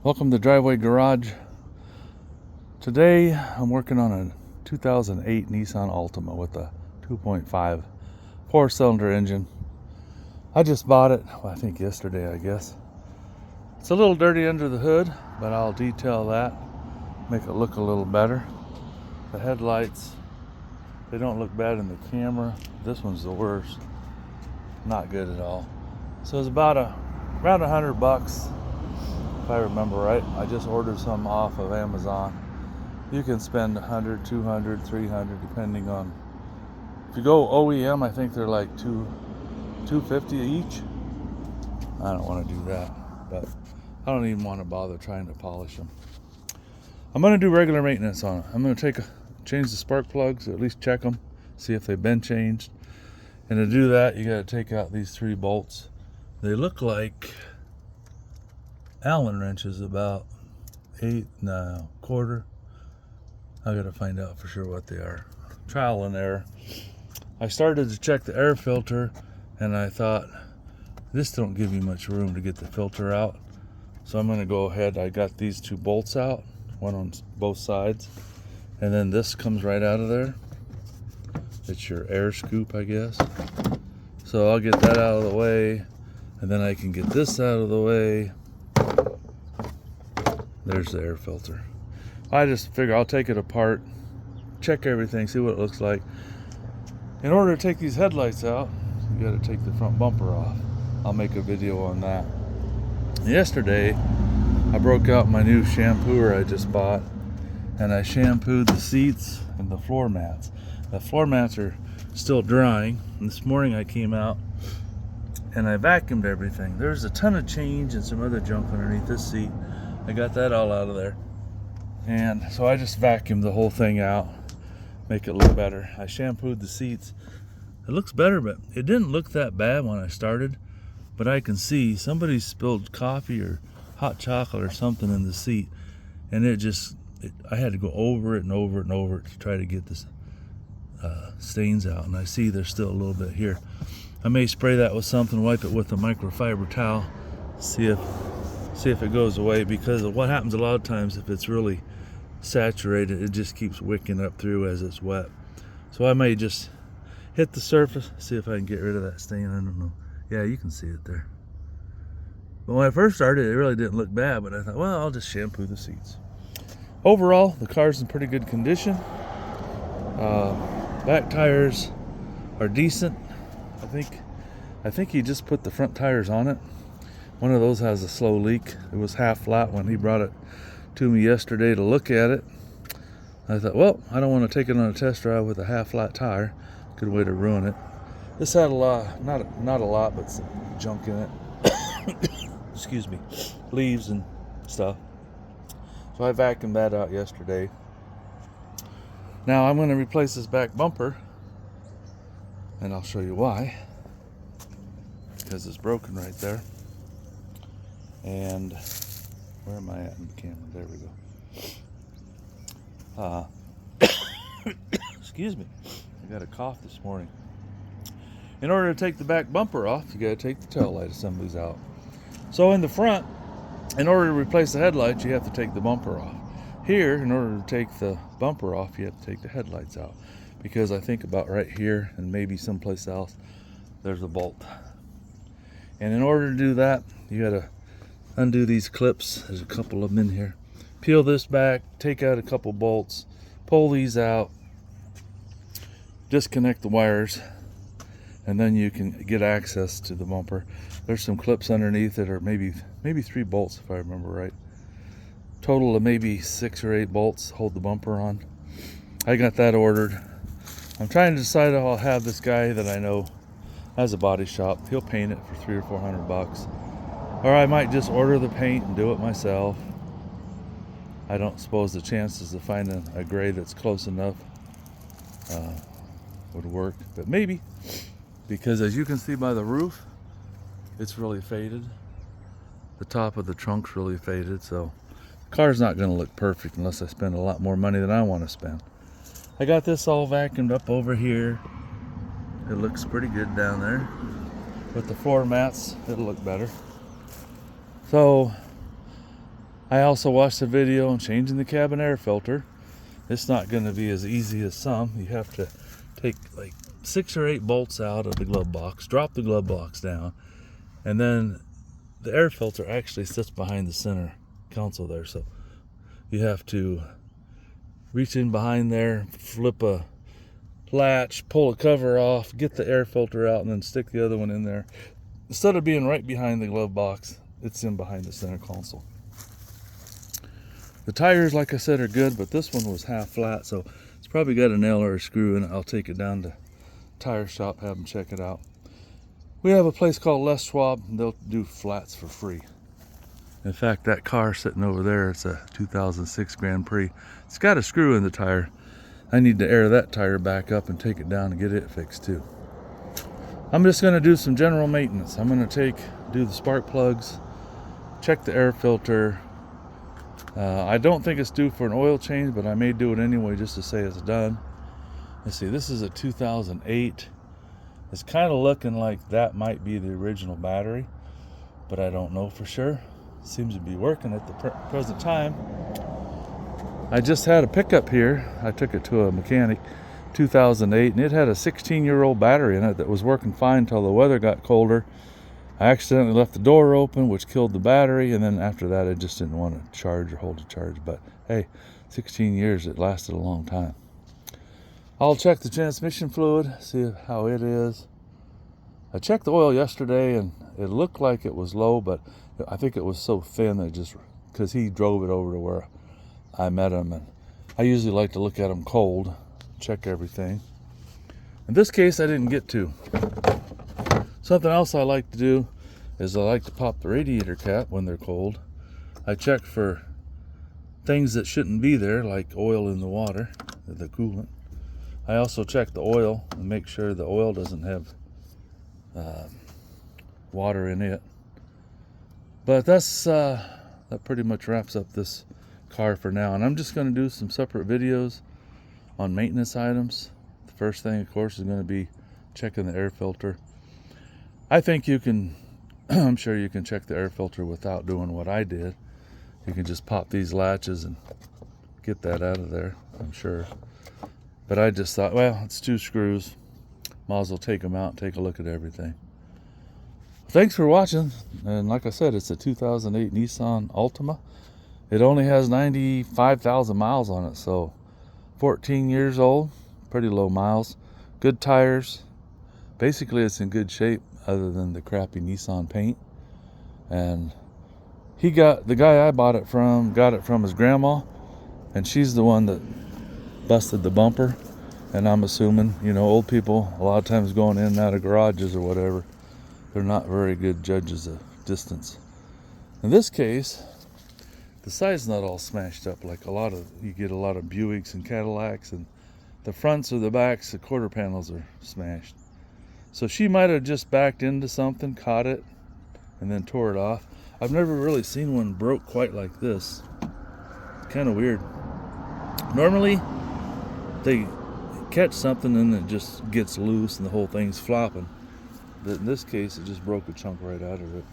Welcome to Driveway Garage. Today I'm working on a 2008 Nissan Altima with a 2.5 four-cylinder engine. I just bought it, I think yesterday, I guess. It's a little dirty under the hood, but I'll detail that, make it look a little better. The headlights, they don't look bad in the camera. This one's the worst. Not good at all. So it's about around $100. If I remember right. I just ordered some off of Amazon. You can spend 100, 200, 300 depending on. If you go OEM, I think they're like $250 each. I don't want to do that, but I don't even want to bother trying to polish them. I'm going to do regular maintenance on it. I'm going to change the spark plugs, or at least check them, see if they've been changed. And to do that, you got to take out these 3 bolts. They look like Allen wrenches, about 8 and a quarter. I gotta find out for sure what they are. Trial and error. I started to check the air filter and I thought, this don't give you much room to get the filter out. So I'm gonna go ahead. I got these 2 bolts out, one on both sides. And then this comes right out of there. It's your air scoop, I guess. So I'll get that out of the way. And then I can get this out of the way. There's the air filter. I just figure I'll take it apart, check everything, see what it looks like. In order to take these headlights out, you got to take the front bumper off. I'll make a video on that. Yesterday, I broke out my new shampooer I just bought, and I shampooed the seats and the floor mats. The floor mats are still drying. And this morning I came out and I vacuumed everything. There's a ton of change and some other junk underneath this seat. I got that all out of there. And so I just vacuumed the whole thing out, make it look better. I shampooed the seats. It looks better, but it didn't look that bad when I started. But I can see somebody spilled coffee or hot chocolate or something in the seat. And I had to go over it and over it and over it to try to get this stains out. And I see there's still a little bit here. I may spray that with something, wipe it with a microfiber towel, see if it goes away, because of what happens a lot of times, if it's really saturated, it just keeps wicking up through as it's wet. So I may just hit the surface, see if I can get rid of that stain. I don't know. Yeah, you can see it there. But when I first started, it really didn't look bad, but I thought, well, I'll just shampoo the seats. Overall, the car's in pretty good condition. Back tires are decent. I think he just put the front tires on it. One of those has a slow leak. It was half flat when he brought it to me yesterday to look at it. I thought, well, I don't want to take it on a test drive with a half flat tire. Good way to ruin it. This had a lot, not a lot, but some junk in it. Excuse me, leaves and stuff. So I vacuumed that out yesterday. Now I'm going to replace this back bumper, and I'll show you why. Because it's broken right there. And where am I at in the camera? There we go. Excuse me. I got a cough this morning. In order to take the back bumper off, you got to take the tail light assemblies out. So in the front, in order to replace the headlights, you have to take the bumper off. Here, in order to take the bumper off, you have to take the headlights out. Because I think about right here, and maybe someplace else, there's a bolt. And in order to do that, you got to undo these clips. There's a couple of them in here. Peel this back, take out a couple bolts, pull these out, disconnect the wires, and then you can get access to the bumper. There's some clips underneath that are maybe 3 bolts, if I remember right. Total of maybe 6 or 8 bolts hold the bumper on. I got that ordered. I'm trying to decide if I'll have this guy that I know has a body shop. He'll paint it for $300 or $400. Or I might just order the paint and do it myself. I don't suppose the chances of finding a gray that's close enough would work, but maybe, because as you can see by the roof, it's really faded. The top of the trunk's really faded, so the car's not going to look perfect unless I spend a lot more money than I want to spend. I got this all vacuumed up over here. It looks pretty good down there. With the floor mats, it'll look better. So I also watched a video on changing the cabin air filter. It's not going to be as easy as some. You have to take like 6 or 8 bolts out of the glove box, drop the glove box down, and then the air filter actually sits behind the center console there. So you have to reach in behind there, flip a latch, pull a cover off, get the air filter out, and then stick the other one in there. Instead of being right behind the glove box, it's in behind the center console. The tires, like I said, are good, but this one was half flat, so it's probably got a nail or a screw in it. I'll take it down to tire shop, have them check it out. We have a place called Les Schwab, and they'll do flats for free. In fact, that car sitting over there, it's a 2006 Grand Prix. It's got a screw in the tire. I need to air that tire back up and take it down and get it fixed too. I'm just going to do some general maintenance. I'm going to do the spark plugs, check the air filter. I don't think it's due for an oil change, but I may do it anyway just to say it's done. Let's see, this is a 2008. It's kind of looking like that might be the original battery, but I don't know for sure. Seems to be working at the present time. I just had a pickup here. I took it to a mechanic, 2008, and it had a 16-year-old battery in it that was working fine until the weather got colder. I accidentally left the door open, which killed the battery, and then after that I just didn't want to charge or hold a charge. But hey, 16 years, it lasted a long time. I'll check the transmission fluid, see how it is. I checked the oil yesterday and it looked like it was low, but I think it was so thin that just because he drove it over to where I met him, and I usually like to look at them cold, check everything. In this case, I didn't get to. Something else I like to do is I like to pop the radiator cap when they're cold. I check for things that shouldn't be there, like oil in the water, the coolant. I also check the oil and make sure the oil doesn't have water in it. But that pretty much wraps up this car for now, and I'm just going to do some separate videos on maintenance items. The first thing, of course, is going to be checking the air filter. I think you can I'm sure you can check the air filter without doing what I did. You can just pop these latches and get that out of there, I'm sure. But I just thought, well, it's 2 screws, might as well take them out and take a look at everything. Thanks for watching, and like I said, it's a 2008 Nissan Altima. It only has 95,000 miles on it, so 14 years old, pretty low miles, good tires. Basically, it's in good shape other than the crappy Nissan paint. And the guy I bought it from got it from his grandma, and she's the one that busted the bumper. And I'm assuming, old people a lot of times going in and out of garages or whatever, they're not very good judges of distance. In this case, the side's not all smashed up like you get a lot of Buicks and Cadillacs, and the fronts or the backs, the quarter panels are smashed. So she might have just backed into something, caught it, and then tore it off. I've never really seen one broke quite like this. Kind of weird. Normally, they catch something and it just gets loose and the whole thing's flopping. But in this case, it just broke a chunk right out of it.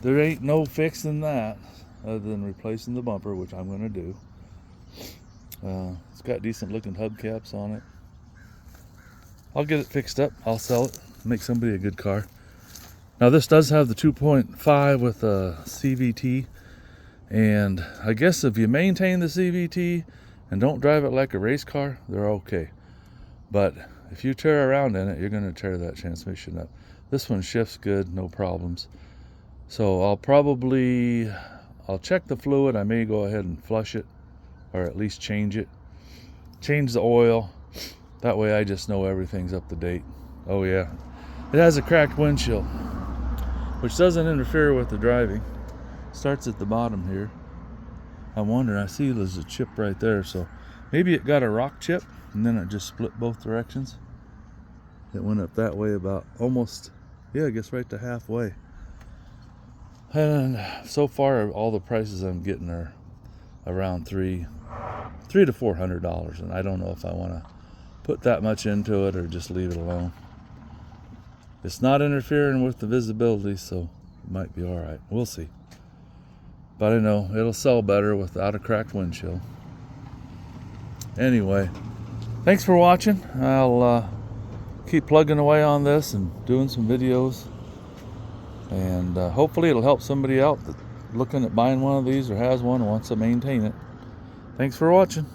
There ain't no fixing that other than replacing the bumper, which I'm going to do. It's got decent looking hubcaps on it. I'll get it fixed up. I'll sell it. Make somebody a good car. Now this does have the 2.5 with a CVT. And I guess if you maintain the CVT and don't drive it like a race car, they're okay. But if you tear around in it, you're going to tear that transmission up. This one shifts good, no problems. So I'll check the fluid. I may go ahead and flush it, or at least change it. Change the oil. That way I just know everything's up to date. Oh yeah, it has a cracked windshield, which doesn't interfere with the driving. Starts at the bottom here. I'm wondering, I see there's a chip right there, so maybe it got a rock chip and then it just split both directions. It went up that way about almost, I guess right to halfway. And so far all the prices I'm getting are around $300 to $400, and I don't know if I want to put that much into it or just leave it alone. It's not interfering with the visibility, so it might be all right. We'll see. But I know it'll sell better without a cracked windshield. Anyway, thanks for watching. I'll keep plugging away on this and doing some videos. And hopefully it'll help somebody out that's looking at buying one of these or has one and wants to maintain it. Thanks for watching.